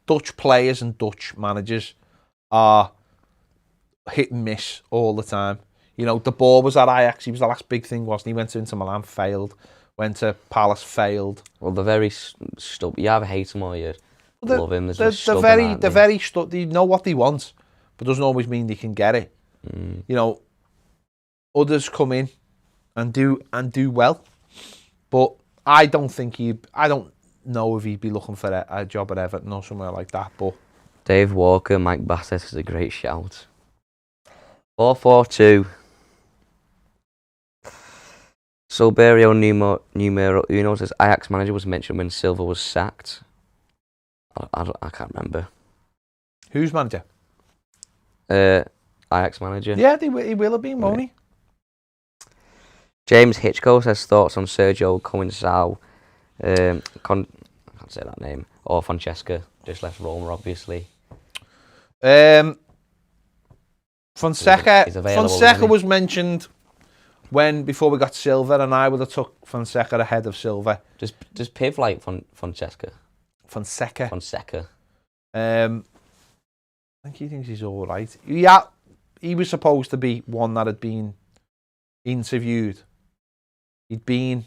Dutch players and Dutch managers are hit and miss all the time. You know, De Boer was at Ajax. He was the last big thing, wasn't he? Went to Inter Milan, failed. Went to Palace, failed. Well, they're very stubborn. You either hate him or you love him. They're very stubborn. They know what they want, but doesn't always mean they can get it. You know, others come in and do well, but I don't know if he'd be looking for a job at Everton or somewhere like that. But Dave Walker, Mike Bassett is a great shout. 4-4-2. Silberio Numero Uno says Ajax manager was mentioned when Silva was sacked. I can't remember. Who's manager? Ajax manager. Yeah, he will have been, won't he? James Hitchcock says thoughts on Sergio Coensao. I can't say that name. Or Francesca, just left Roma, obviously. Fonseca was mentioned before we got Silva, and I would have took Fonseca ahead of Silva. Does Piv like Fonseca? Fonseca. I think he thinks he's all right. Yeah, he was supposed to be one that had been interviewed. He'd been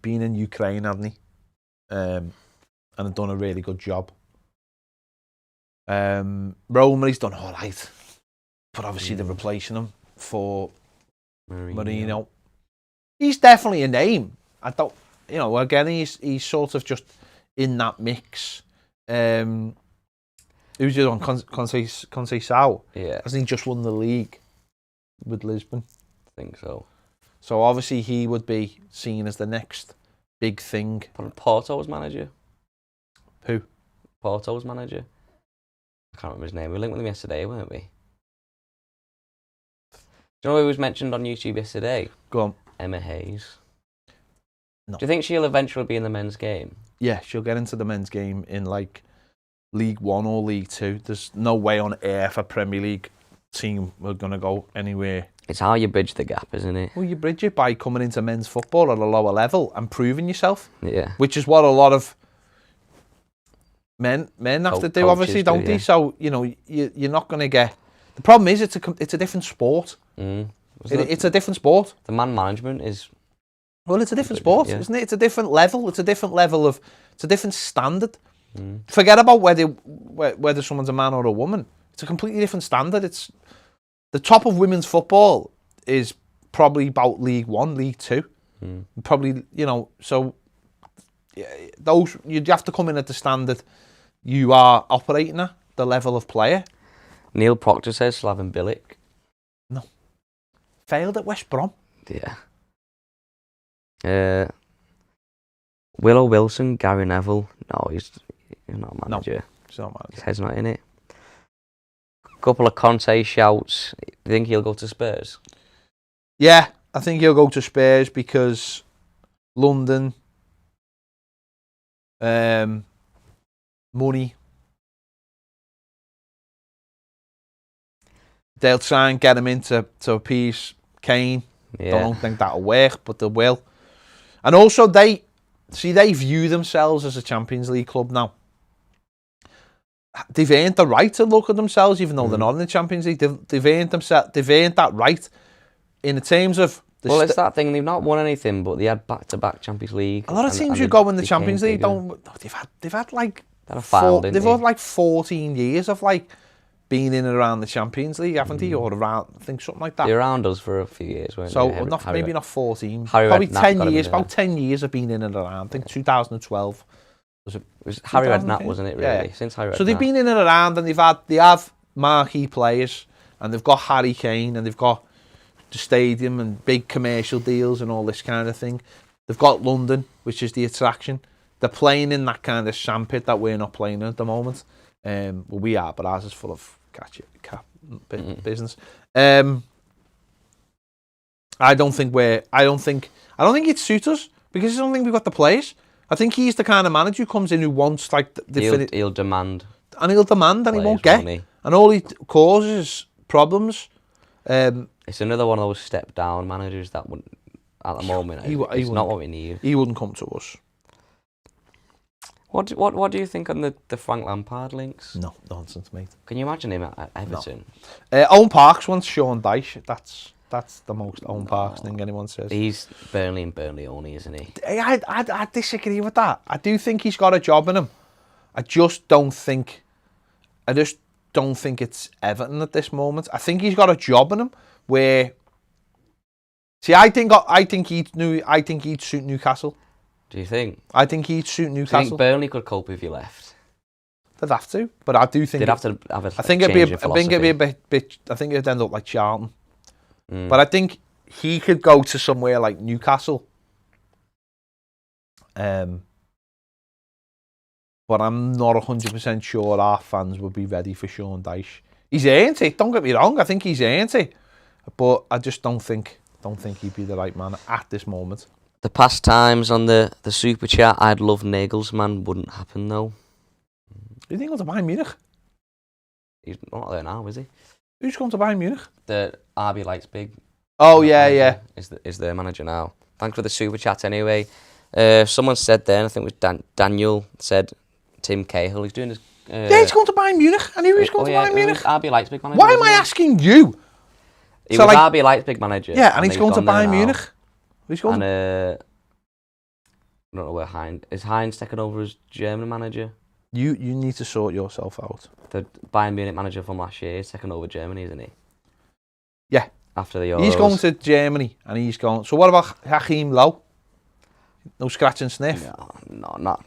in Ukraine, hadn't he? And had done a really good job. Roma, he's done all right, but obviously they're replacing him for Marino. He's definitely a name. I don't, again, he's sort of just in that mix. Who's just on Conceição? Yeah, hasn't he just won the league with Lisbon? I think so. So obviously he would be seen as the next big thing. Porto's manager. Who? Porto's manager. I can't remember his name. We linked with him yesterday, weren't we? Do you know who was mentioned on YouTube yesterday? Go on. Emma Hayes. No. Do you think she'll eventually be in the men's game? Yeah, she'll get into the men's game in like League One or League Two. There's no way on earth a Premier League team are going to go anywhere. It's how you bridge the gap, isn't it? Well, you bridge it by coming into men's football at a lower level and proving yourself. Yeah. Which is what a lot of men have to do, obviously, don't they? So, you're not going to get... The problem is it's a different sport. It's a different sport. The man management is... Well, it's a different sport, isn't it? It's a different level. It's a different level of... It's a different standard. Forget about whether someone's a man or a woman. It's a completely different standard. It's the top of women's football is probably about League One, League Two. Probably, so those you'd have to come in at the standard you are operating at, the level of player. Neil Proctor says Slaven Bilic. No. Failed at West Brom. Yeah. Willow Wilson, Gary Neville. No, he's not a manager. No, he's not a manager. His head's not in it. Couple of Conte shouts. Do you think he'll go to Spurs? Yeah, I think he'll go to Spurs because London, money. They'll try and get him in to appease Kane. Yeah. I don't think that'll work, but they will. And also, they view themselves as a Champions League club now. They've earned the right to look at themselves, even though they're not in the Champions League. They've earned that right in the terms of. Well, it's that thing. They've not won anything, but they had back-to-back Champions League. A lot of teams who go in the Champions League they've had like 14 years of like being in and around the Champions League, haven't they? Or around, I think something like that. They're around us for a few years, weren't so they? Maybe not 14. Probably 10 years. About 10 years of being in and around. I think 2012 it was Harry Redknapp, wasn't it? Really, yeah. Since Harry Redknapp. So they've been in and around, and they have marquee players, and they've got Harry Kane, and they've got the stadium and big commercial deals and all this kind of thing. They've got London, which is the attraction. They're playing in that kind of sandpit that we're not playing in at the moment. Well, we are, but ours is full of business. I don't think it suits us because I don't think we've got the players. I think he's the kind of manager who comes in who wants like he'll demand and he won't get money. And all he causes is problems. It's another one of those step down managers that wouldn't at the moment. It's not what we need. He wouldn't come to us. What do you think on the Frank Lampard links? No nonsense, mate. Can you imagine him at Everton? No. Owen Parks wants Sean Dyche. That's the most Owen Parks thing anyone says. He's Burnley only, isn't he? I disagree with that. I do think he's got a job in him. I just don't think it's Everton at this moment. I think he's got a job in him where. See, I think he'd suit Newcastle. Do you think? I think he'd suit Newcastle. Do you think Burnley could cope if he left? They'd have to, but I do think they'd have to have a. I think it'd be a bit. I think it'd end up like Charlton. But I think he could go to somewhere like Newcastle. But I'm not 100% sure our fans would be ready for Sean Dyche. He's earned it. Don't get me wrong. I think he's earned it, but I just don't think he'd be the right man at this moment. The past times on the super chat, I'd love Nagelsmann. Wouldn't happen though. Do you think he'll to Bayern Munich? He's not there now, is he? Who's going to Bayern Munich? The RB Leipzig. Oh yeah. Is their manager now? Thanks for the super chat anyway. Someone said then, I think it was Daniel said Tim Cahill. He's doing his. Yeah, he's going to Bayern Munich. I knew he was going to Bayern Munich. RB Leipzig manager. Why am I asking you? He was RB Leipzig manager. Yeah, and he's going to Bayern Munich. He's going. And I don't know where Heinz is. Heinz taking over as German manager. You need to sort yourself out. The Bayern Munich manager from last year is taking over Germany, isn't he? Yeah. After the Euros. He's going to Germany, and he's going. So what about Hakeem Lowe? No scratch and sniff. No, not.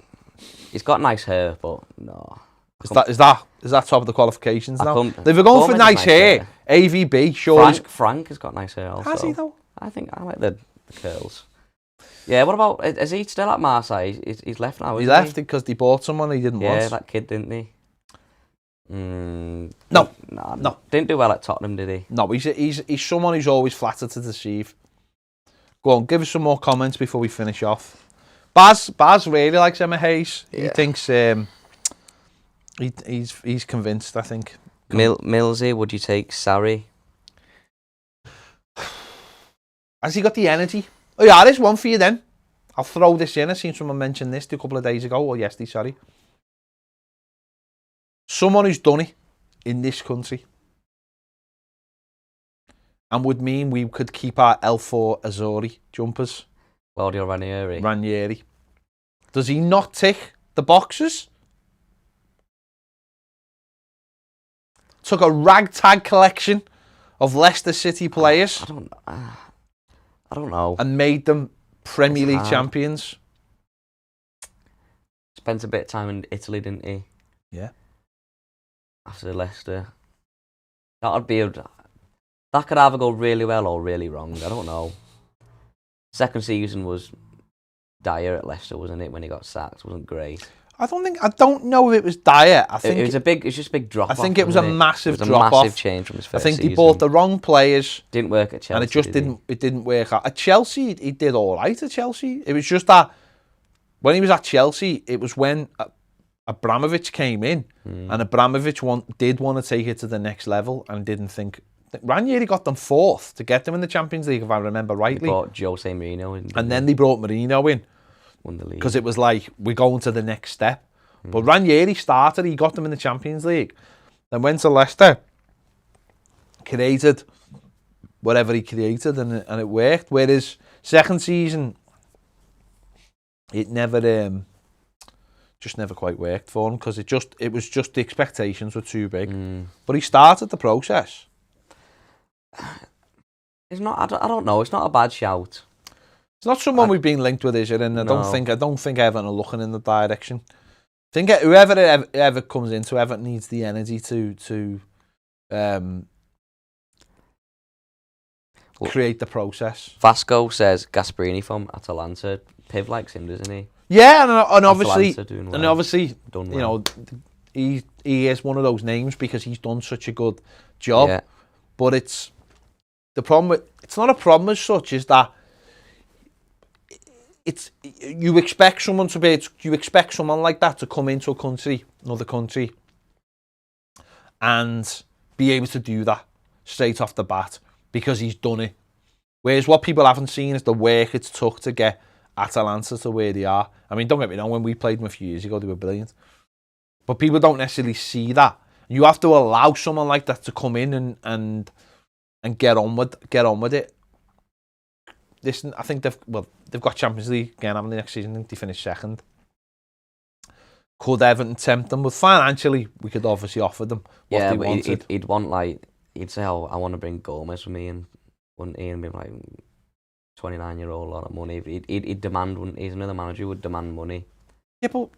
He's got nice hair, but no. Is that top of the qualifications now? If we're going for nice hair, AVB, sure. Frank has got nice hair also. Has he though? I think I like the curls. Yeah, what about, is he still at Marseille? He's left now, He left because they bought someone he didn't want. Yeah, that kid, didn't he? No. Didn't do well at Tottenham, did he? No, he's someone who's always flattered to deceive. Go on, give us some more comments before we finish off. Baz really likes Emma Hayes. Yeah. He thinks he's convinced, I think. Millsy, would you take Sarri? Has he got the energy? Oh yeah, there's one for you then. I'll throw this in. I seen someone mention this a couple of days ago, or yesterday, sorry. Someone who's done it in this country and would mean we could keep our L4 Azzurri jumpers. Claudio Ranieri. Does he not tick the boxes? Took a ragtag collection of Leicester City players. I don't know. And made them Premier League champions. Spent a bit of time in Italy, didn't he? Yeah. After Leicester. That could either go really well or really wrong. I don't know. Second season was dire at Leicester, wasn't it, when he got sacked? It wasn't great. I don't know if it was dire. I think it was just a big drop. I think it was a massive drop off. Massive change from his first season. I think they bought the wrong players. Didn't work at Chelsea. And it just didn't work out. At Chelsea, he did all right at Chelsea. It was just that when he was at Chelsea, it was when Abramovich came in, and Abramovich did want to take it to the next level and didn't think. Ranieri got them fourth to get them in the Champions League, if I remember rightly. They brought Jose Mourinho in. And then they brought Mourinho in. Won the league. Because it was like, we're going to the next step. But Ranieri started, he got them in the Champions League. Then went to Leicester, created whatever he created, and it worked. Whereas second season, it never, just never quite worked for him, because it was just the expectations were too big. But he started the process. It's not. I don't know. It's not a bad shout. It's not someone we've been linked with, is it? And I don't think Everton are looking in the direction. I think whoever comes into Everton needs the energy to create the process. Vasco says Gasperini from Atalanta. Piv likes him, doesn't he? Yeah, and obviously, Done well. you know, he is one of those names because he's done such a good job. Yeah. But it's not a problem as such, is that you expect someone like that to come into another country, and be able to do that straight off the bat because he's done it. Whereas what people haven't seen is the work it's took to get Atalanta to where they are. I mean, don't get me wrong, when we played them a few years ago, they were brilliant. But people don't necessarily see that. You have to allow someone like that to come in and get on with it. Listen, I think they've got Champions League again, haven't they, next season? I think they finished second. Could Everton tempt them? But financially, we could obviously offer them what they wanted. He'd want, like, he'd say, "Oh, I want to bring Gomez with me," and wouldn't he? And be like, 29-year-old, a lot of money. He'd demand, wouldn't he? Another manager would demand money. Yeah, but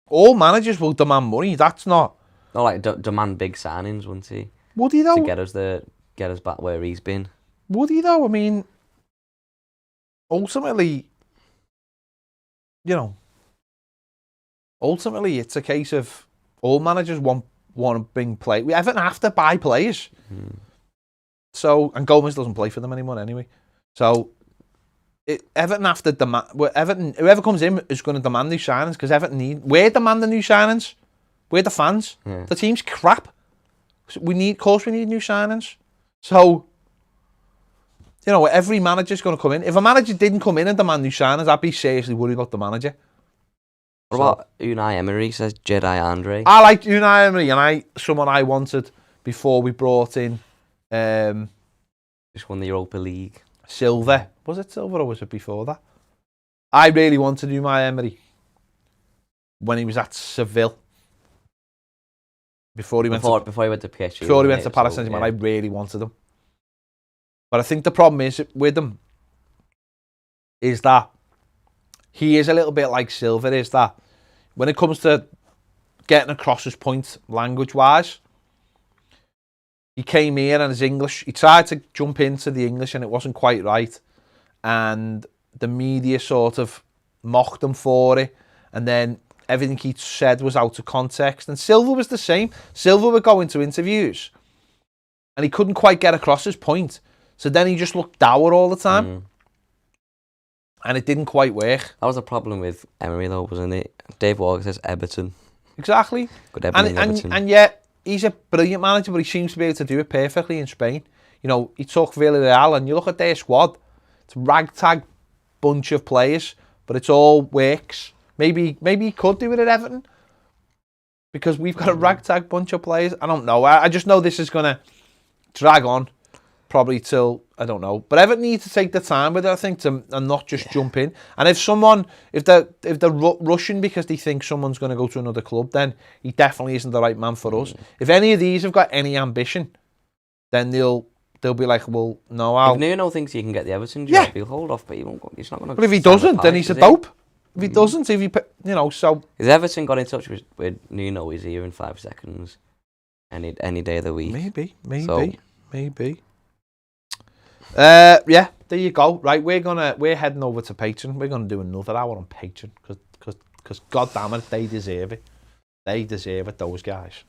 all managers will demand money. That's not. No, like demand big signings, wouldn't he? Would he though? To get us back where he's been. Would he though? I mean, ultimately, it's a case of all managers want to bring play. We Everton have to buy players. So, and Gomez doesn't play for them anymore anyway. So, Everton have to demand. Whoever comes in is going to demand new signings, because Everton we're demanding new signings. We're the fans. Yeah. The team's crap. Of course we need new signings. So, every manager's going to come in. If a manager didn't come in and demand new signings, I'd be seriously worried about the manager. What about Unai Emery? Says Jedi Andre. I like Unai Emery, and someone I wanted before we brought in Just won the Europa League. Silva. Was it Silva or was it before that? I really wanted Unai Emery when he was at Seville. Before he went to PSG. Before he went to Paris Saint-Germain, I really wanted him. But I think the problem is with him is that he is a little bit like Silva, is that when it comes to getting across his point language-wise, he came here and his English, he tried to jump into the English and it wasn't quite right. And the media sort of mocked him for it. And then everything he said was out of context. And Silva was the same. Silva would go into interviews and he couldn't quite get across his point. So then he just looked dour all the time. And it didn't quite work. That was a problem with Emery though, wasn't it? Dave Walker says Everton. Exactly. Good Everton. And yet, he's a brilliant manager, but he seems to be able to do it perfectly in Spain. He took Villarreal, and you look at their squad, it's a ragtag bunch of players, but it's all works. Maybe he could do it at Everton, because we've got a ragtag bunch of players. I don't know. I just know this is going to drag on, probably till, I don't know. But Everton need to take the time with it, I think, and not just jump in. And if they're rushing because they think someone's going to go to another club, then he definitely isn't the right man for us. If any of these have got any ambition, then they'll be like, well, no, If Nuno thinks he can get the Everton job, he'll hold off, but he's not going to. But if he doesn't, then he's a dope. If he doesn't, so. Has Everton got in touch with Nuno? He's here in 5 seconds, any day of the week. Maybe. There you go. Right, we're heading over to Patreon. We're gonna do another hour on Patreon because because God damn it, they deserve it. They deserve it, those guys.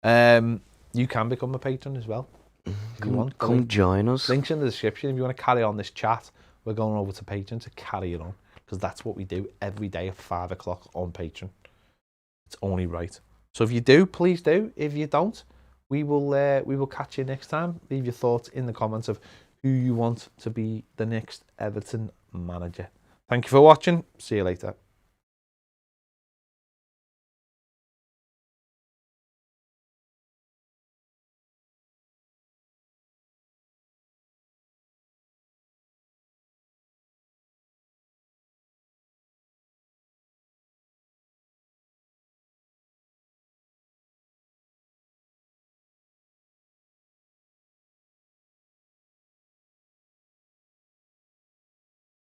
You can become a patron as well. If you want. Come join us. Links in the description. If you want to carry on this chat, we're going over to Patreon to carry it on, because that's what we do every day at 5 o'clock on Patreon. It's only right. So if you do, please do. If you don't, we will catch you next time. Leave your thoughts in the comments of who you want to be the next Everton manager. Thank you for watching. See you later.